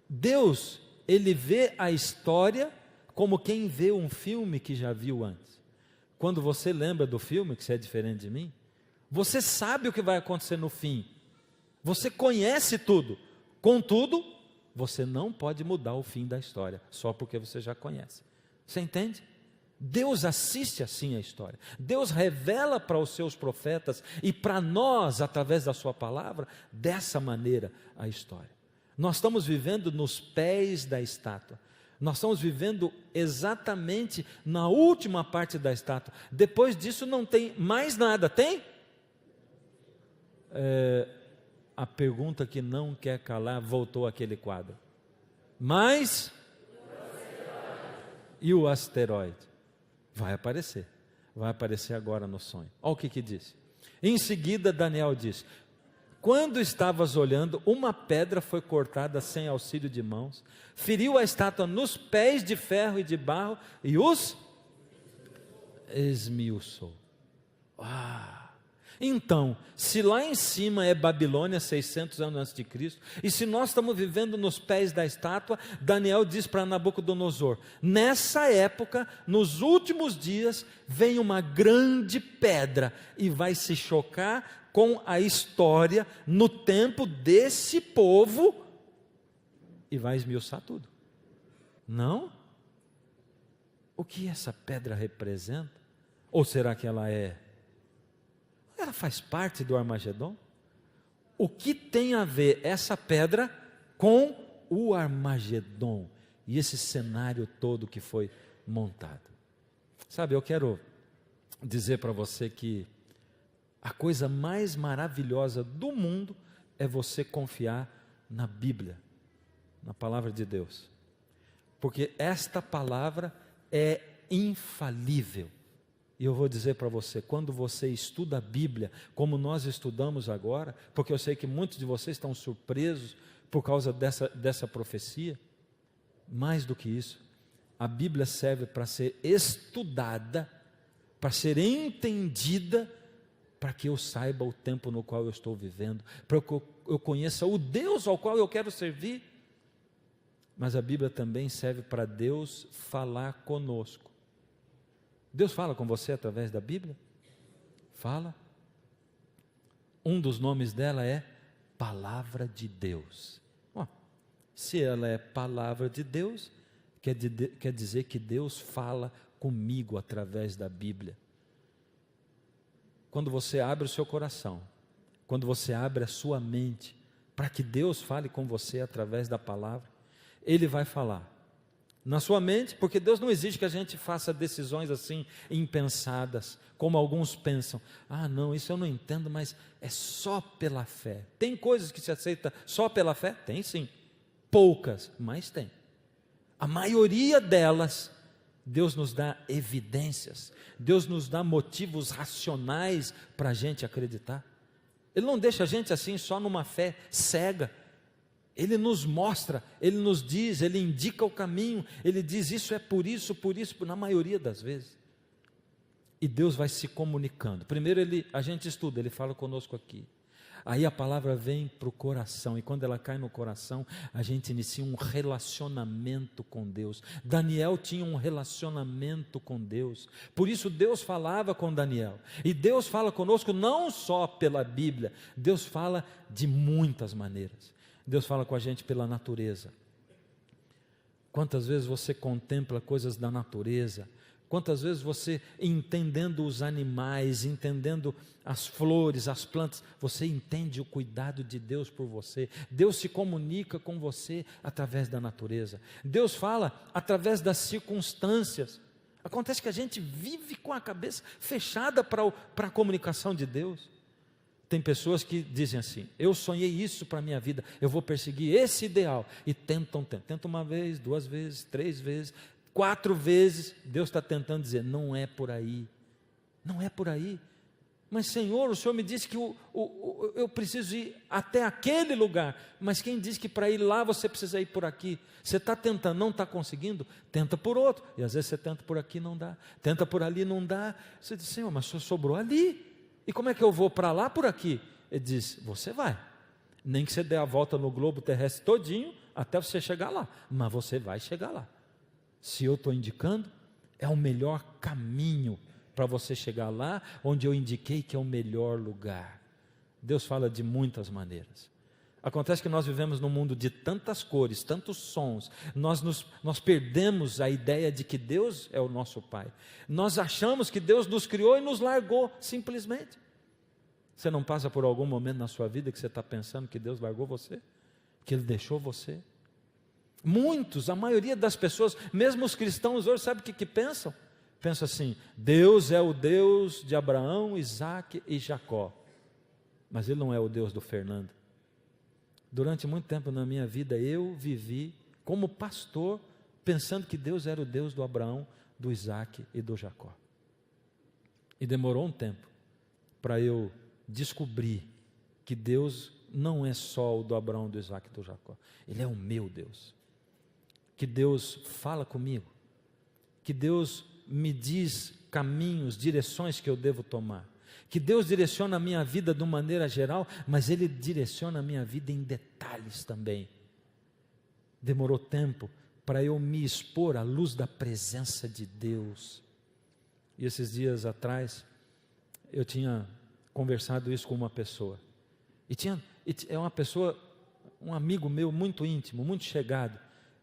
Deus, Ele vê a história como quem vê um filme que já viu antes. Quando você lembra do filme, que você é diferente de mim, você sabe o que vai acontecer no fim. Você conhece tudo. Contudo, você não pode mudar o fim da história, só porque você já conhece. Você entende? Deus assiste assim a história. Deus revela para os seus profetas e para nós, através da sua palavra, dessa maneira a história. Nós estamos vivendo nos pés da estátua. Nós estamos vivendo exatamente na última parte da estátua. Depois disso não tem mais nada, tem? A pergunta que não quer calar, voltou aquele quadro. Mas e o asteroide? Vai aparecer. vai aparecer agora no sonho. Olha o que diz. Em seguida, Daniel diz: quando estavas olhando, uma pedra foi cortada sem auxílio de mãos, feriu a estátua nos pés de ferro e de barro e os esmiuçou. Então, se lá em cima é Babilônia, 600 anos antes de Cristo, e se nós estamos vivendo nos pés da estátua, Daniel diz para Nabucodonosor: nessa época, nos últimos dias, vem uma grande pedra e vai se chocar com a história no tempo desse povo e vai esmiuçar tudo. Não? O que essa pedra representa? Ou será que ela faz parte do Armagedon? O que tem a ver essa pedra com o Armagedon e esse cenário todo que foi montado? Sabe, eu quero dizer para você que a coisa mais maravilhosa do mundo é você confiar na Bíblia, na palavra de Deus, porque esta palavra é infalível. E eu vou dizer para você, quando você estuda a Bíblia, como nós estudamos agora, porque eu sei que muitos de vocês estão surpresos por causa dessa profecia, mais do que isso, a Bíblia serve para ser estudada, para ser entendida, para que eu saiba o tempo no qual eu estou vivendo, para que eu conheça o Deus ao qual eu quero servir. Mas a Bíblia também serve para Deus falar conosco. Deus fala com você através da Bíblia? Fala. Um dos nomes dela é Palavra de Deus. Se ela é Palavra de Deus, quer dizer que Deus fala comigo através da Bíblia. Quando você abre o seu coração, quando você abre a sua mente, para que Deus fale com você através da palavra, Ele vai falar na sua mente, porque Deus não exige que a gente faça decisões assim, impensadas, como alguns pensam. Não, isso eu não entendo, mas é só pela fé. Tem coisas que se aceita só pela fé? Tem sim, poucas, mas tem. A maioria delas, Deus nos dá evidências, Deus nos dá motivos racionais para a gente acreditar. Ele não deixa a gente assim só numa fé cega. Ele nos mostra, Ele nos diz, Ele indica o caminho, Ele diz isso é por isso, na maioria das vezes. E Deus vai se comunicando. Primeiro a gente estuda, Ele fala conosco aqui. Aí a palavra vem para o coração, e quando ela cai no coração, a gente inicia um relacionamento com Deus. Daniel tinha um relacionamento com Deus, por isso Deus falava com Daniel, e Deus fala conosco não só pela Bíblia, Deus fala de muitas maneiras. Deus fala com a gente pela natureza. Quantas vezes você contempla coisas da natureza? Quantas vezes você, entendendo os animais, entendendo as flores, as plantas, você entende o cuidado de Deus por você. Deus se comunica com você através da natureza. Deus fala através das circunstâncias. Acontece que a gente vive com a cabeça fechada para a comunicação de Deus. Tem pessoas que dizem assim: eu sonhei isso para a minha vida, eu vou perseguir esse ideal, e tentam uma vez, 2 vezes, 3 vezes, 4 vezes, Deus está tentando dizer, não é por aí, não é por aí, mas Senhor, o Senhor me disse que eu preciso ir até aquele lugar, mas quem disse que para ir lá você precisa ir por aqui? Você está tentando, não está conseguindo? Tenta por outro, e às vezes você tenta por aqui, não dá, tenta por ali, não dá, você diz, Senhor, mas só sobrou ali, e como é que eu vou para lá por aqui? Ele diz, você vai, nem que você dê a volta no globo terrestre todinho, até você chegar lá, mas você vai chegar lá. Se eu estou indicando, é o melhor caminho para você chegar lá, onde eu indiquei que é o melhor lugar. Deus fala de muitas maneiras. Acontece que nós vivemos num mundo de tantas cores, tantos sons, nós perdemos a ideia de que Deus é o nosso Pai. Nós achamos que Deus nos criou e nos largou, simplesmente. Você não passa por algum momento na sua vida que você está pensando que Deus largou você? Que Ele deixou você? Muitos, a maioria das pessoas, mesmo os cristãos hoje, sabe o que pensam? Pensam assim, Deus é o Deus de Abraão, Isaac e Jacó, mas Ele não é o Deus do Fernando. Durante muito tempo na minha vida, eu vivi como pastor, pensando que Deus era o Deus do Abraão, do Isaac e do Jacó. E demorou um tempo para eu descobrir que Deus não é só o do Abraão, do Isaac e do Jacó. Ele é o meu Deus. Que Deus fala comigo. Que Deus me diz caminhos, direções que eu devo tomar. Que Deus direciona a minha vida de uma maneira geral, mas Ele direciona a minha vida em detalhes também. Demorou tempo para eu me expor à luz da presença de Deus. E esses dias atrás, eu tinha conversado isso com uma pessoa. É uma pessoa, um amigo meu muito íntimo, muito chegado.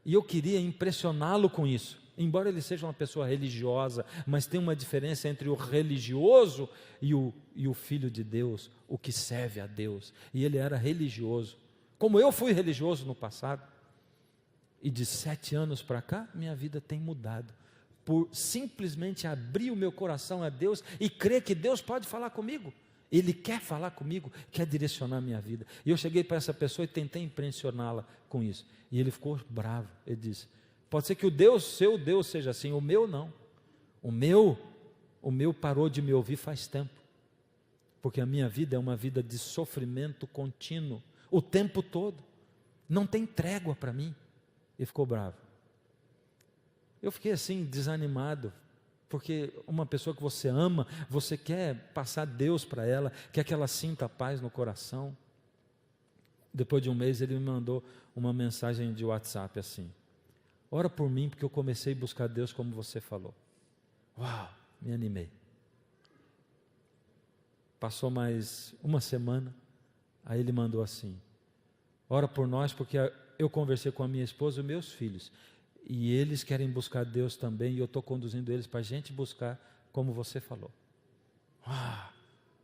E eu queria impressioná-lo com isso. Embora ele seja uma pessoa religiosa, mas tem uma diferença entre o religioso e o filho de Deus, o que serve a Deus. E ele era religioso, como eu fui religioso no passado. E de 7 anos para cá, minha vida tem mudado, por simplesmente abrir o meu coração a Deus e crer que Deus pode falar comigo. Ele quer falar comigo, quer direcionar a minha vida. E eu cheguei para essa pessoa e tentei impressioná-la com isso. E ele ficou bravo. Ele disse: pode ser que seu Deus seja assim, o meu não. O meu parou de me ouvir faz tempo. Porque a minha vida é uma vida de sofrimento contínuo, o tempo todo. Não tem trégua para mim. Ele ficou bravo. Eu fiquei assim, desanimado. Porque uma pessoa que você ama, você quer passar Deus para ela, quer que ela sinta paz no coração. Depois de um mês ele me mandou uma mensagem de WhatsApp assim: ora por mim porque eu comecei a buscar Deus como você falou. Uau, me animei. Passou mais uma semana, aí ele mandou assim: ora por nós porque eu conversei com a minha esposa e meus filhos. E eles querem buscar Deus também, e eu estou conduzindo eles para a gente buscar como você falou.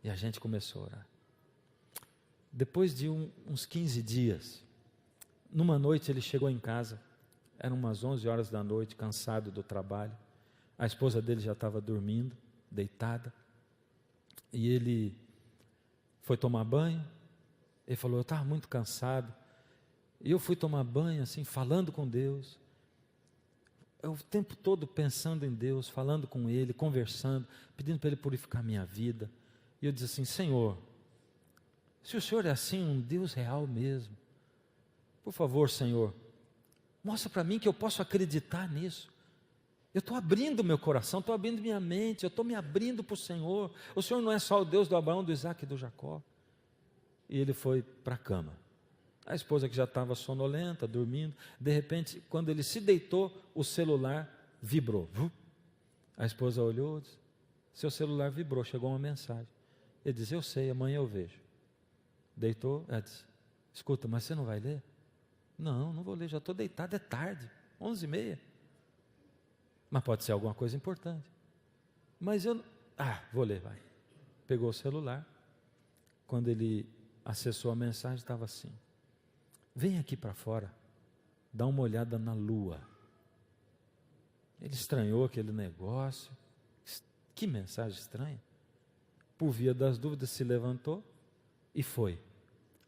E a gente começou a orar. Depois de uns 15 dias, numa noite ele chegou em casa, eram umas 11 horas da noite, cansado do trabalho. A esposa dele já estava dormindo, deitada, e ele foi tomar banho. Ele falou: eu estava muito cansado, e eu fui tomar banho assim, falando com Deus. Eu o tempo todo pensando em Deus, falando com Ele, conversando, pedindo para Ele purificar minha vida. E eu disse assim: Senhor, se o Senhor é assim, um Deus real mesmo, por favor, Senhor, mostra para mim que eu posso acreditar nisso. Eu estou abrindo meu coração, estou abrindo minha mente, eu estou me abrindo para o Senhor. O Senhor não é só o Deus do Abraão, do Isaac e do Jacó. E ele foi para a cama. A esposa, que já estava sonolenta, dormindo, de repente, quando ele se deitou, o celular vibrou. A esposa olhou e disse: seu celular vibrou, chegou uma mensagem. Ele disse: eu sei, amanhã eu vejo. Deitou, ela disse: escuta, mas você não vai ler? Não, não vou ler, já estou deitado, é tarde, 11h30. Mas pode ser alguma coisa importante. Mas eu, vou ler, vai. Pegou o celular, quando ele acessou a mensagem, estava assim: vem aqui para fora, dá uma olhada na lua. Ele estranhou aquele negócio. Que mensagem estranha. Por via das dúvidas, se levantou e foi.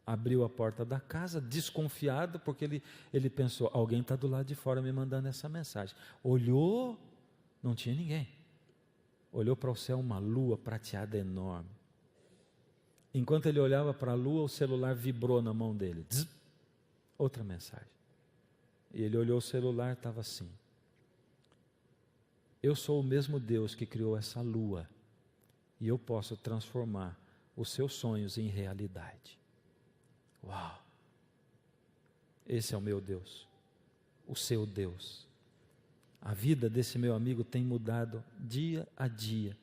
Abriu a porta da casa, desconfiado, porque ele pensou: alguém está do lado de fora me mandando essa mensagem. Olhou, não tinha ninguém. Olhou para o céu, uma lua prateada enorme. Enquanto ele olhava para a lua, o celular vibrou na mão dele. Outra mensagem. E ele olhou o celular, estava assim: eu sou o mesmo Deus que criou essa lua, e eu posso transformar os seus sonhos em realidade. Uau! Esse é o meu Deus, o seu Deus. A vida desse meu amigo tem mudado dia a dia.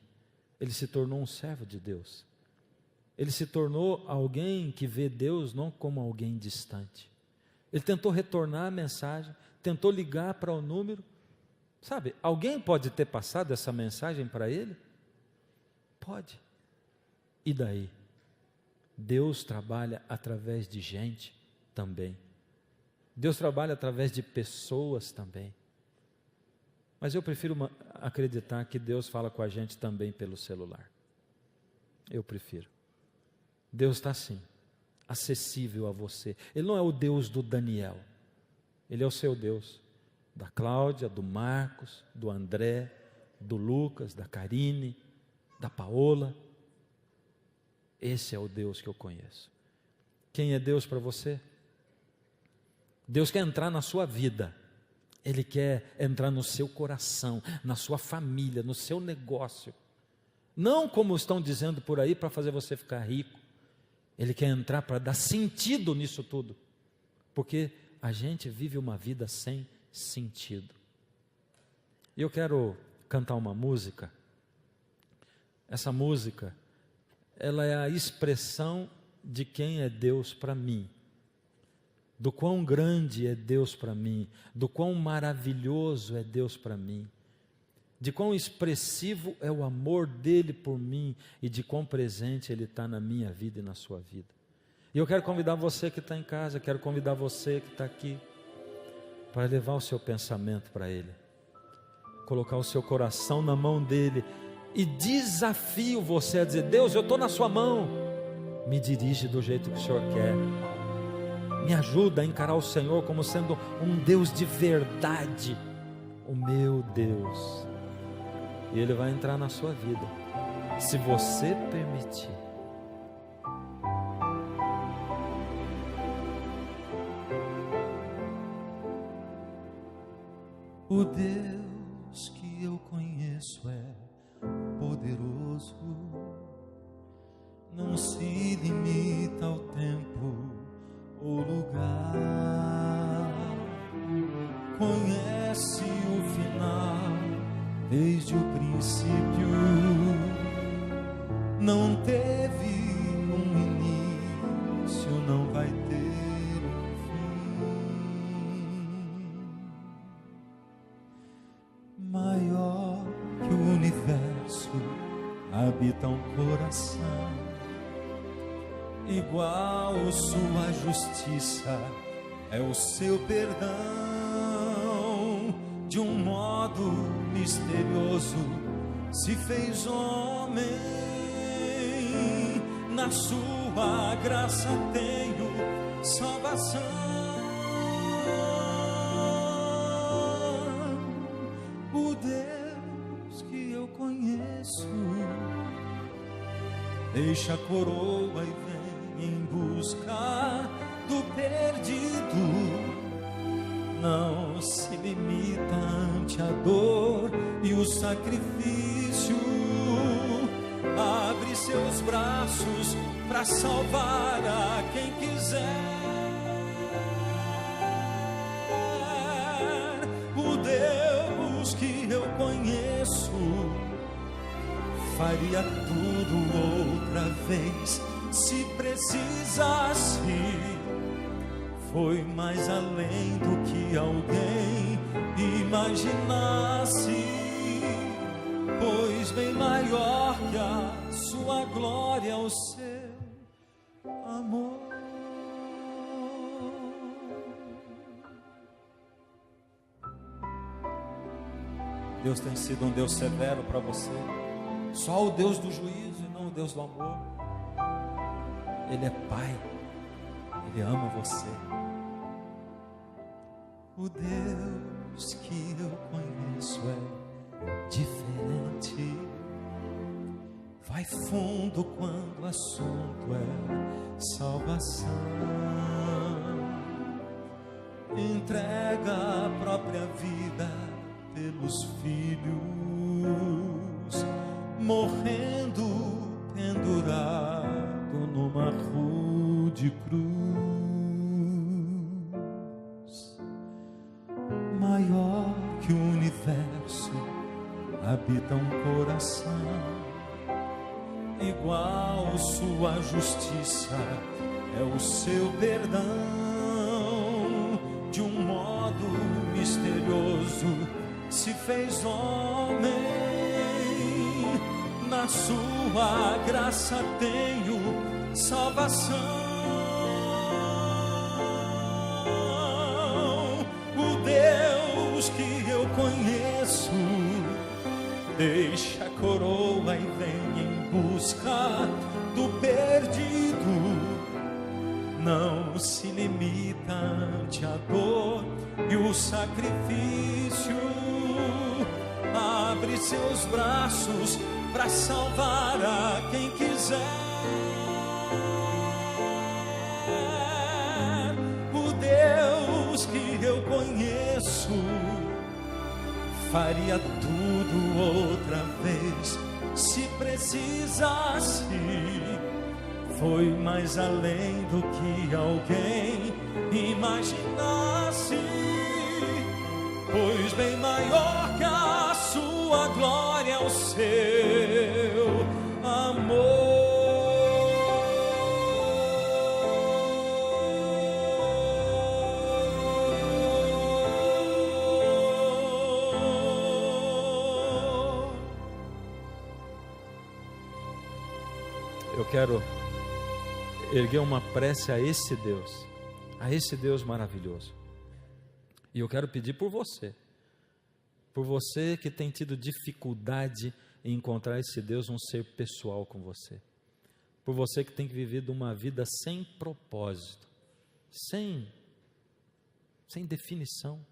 Ele se tornou um servo de Deus. Ele se tornou alguém que vê Deus não como alguém distante. Ele tentou retornar a mensagem, tentou ligar para o número. Sabe, alguém pode ter passado essa mensagem para ele? Pode. E daí? Deus trabalha através de gente também. Deus trabalha através de pessoas também. Mas eu prefiro acreditar que Deus fala com a gente também pelo celular. Eu prefiro. Deus está assim, acessível a você. Ele não é o Deus do Daniel. Ele é o seu Deus. Da Cláudia, do Marcos, do André, do Lucas, da Karine. da Paola. Esse é o Deus que eu conheço. Quem é Deus para você? Deus quer entrar na sua vida. Ele quer entrar no seu coração, na sua família, no seu negócio. Não como estão dizendo por aí para fazer você ficar rico. Ele quer entrar para dar sentido nisso tudo. Porque a gente vive uma vida sem sentido. E eu quero cantar uma música. Essa música, ela é a expressão de quem é Deus para mim. Do quão grande é Deus para mim, do quão maravilhoso é Deus para mim, de quão expressivo é o amor dele por mim e de quão presente ele está na minha vida e na sua vida. E eu quero convidar você que está em casa, quero convidar você que está aqui, para levar o seu pensamento para ele, colocar o seu coração na mão dele e desafio você a dizer: Deus, eu estou na sua mão, me dirige do jeito que o Senhor quer. Me ajuda a encarar o Senhor como sendo um Deus de verdade, o meu Deus. E Ele vai entrar na sua vida, se você permitir. O Deus que eu conheço é poderoso, não se limita ao tempo ou lugar, conhece o final desde o princípio, não teve um início, não vai ter um fim. Maior que o universo habita um coração, igual sua justiça é o seu perdão. De um modo misterioso se fez homem, na sua graça tenho salvação. O Deus que eu conheço deixa a coroa e vem em busca do perdido, não se limita ante a dor e o sacrifício, abre seus braços para salvar a quem quiser. O Deus que eu conheço faria tudo outra vez se precisasse. Foi mais além do que alguém imaginasse, pois bem maior que a sua glória, o seu amor. Deus tem sido um Deus severo para você, só o Deus do juízo e não o Deus do amor. Ele é Pai, Ele ama você. O Deus que eu conheço é diferente, vai fundo quando o assunto é salvação, entrega a própria vida pelos filhos, morrendo pendurado numa rude cruz. Maior que o universo habita um coração, igual sua justiça é o seu perdão. De um modo misterioso se fez homem, na sua graça tenho salvação. Que eu conheço deixa a coroa e vem em busca do perdido, não se limita ante a dor e o sacrifício, abre seus braços para salvar a quem quiser. O Deus que eu conheço faria tudo outra vez se precisasse. Foi mais além do que alguém imaginasse, pois bem maior que a sua glória é o seu amor. Eu quero erguer uma prece a esse Deus maravilhoso. E eu quero pedir por você que tem tido dificuldade em encontrar esse Deus, um ser pessoal com você. Por você que tem vivido uma vida sem propósito, sem definição,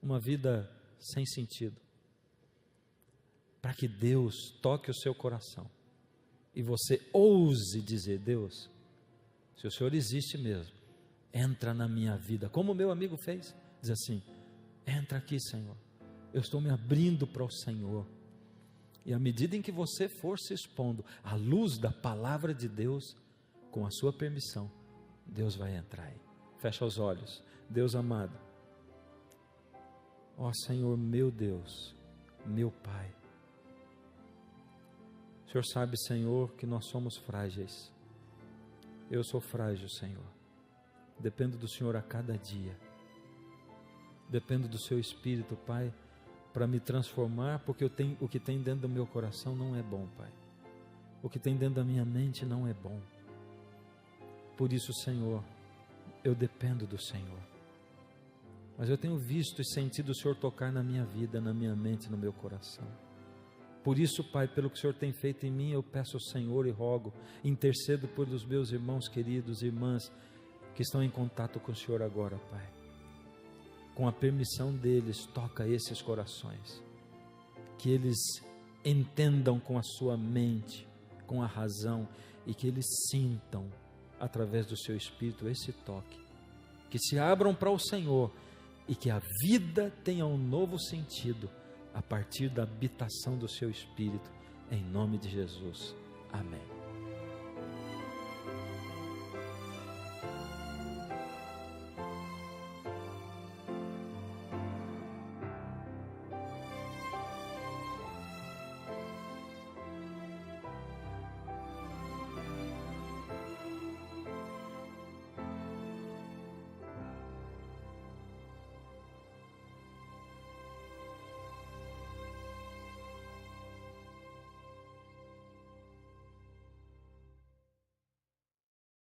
uma vida sem sentido. Para que Deus toque o seu coração e você ouse dizer: Deus, se o Senhor existe mesmo, entra na minha vida, como o meu amigo fez. Diz assim: entra aqui, Senhor, eu estou me abrindo para o Senhor. E à medida em que você for se expondo à luz da palavra de Deus, com a sua permissão, Deus vai entrar aí. Fecha os olhos. Deus amado, ó Senhor, meu Deus, meu Pai, o Senhor sabe, Senhor, que nós somos frágeis. Eu sou frágil, Senhor. Dependo do Senhor a cada dia. Dependo do Seu Espírito, Pai, para me transformar, porque o que tem dentro do meu coração não é bom, Pai. O que tem dentro da minha mente não é bom. Por isso, Senhor, eu dependo do Senhor. Mas eu tenho visto e sentido o Senhor tocar na minha vida, na minha mente, no meu coração. Por isso, Pai, pelo que o Senhor tem feito em mim, eu peço ao Senhor e rogo, intercedo por os meus irmãos queridos, irmãs, que estão em contato com o Senhor agora, Pai. Com a permissão deles, toca esses corações, que eles entendam com a sua mente, com a razão, e que eles sintam, através do Seu Espírito, esse toque, que se abram para o Senhor, e que a vida tenha um novo sentido, a partir da habitação do Seu Espírito, em nome de Jesus. Amém.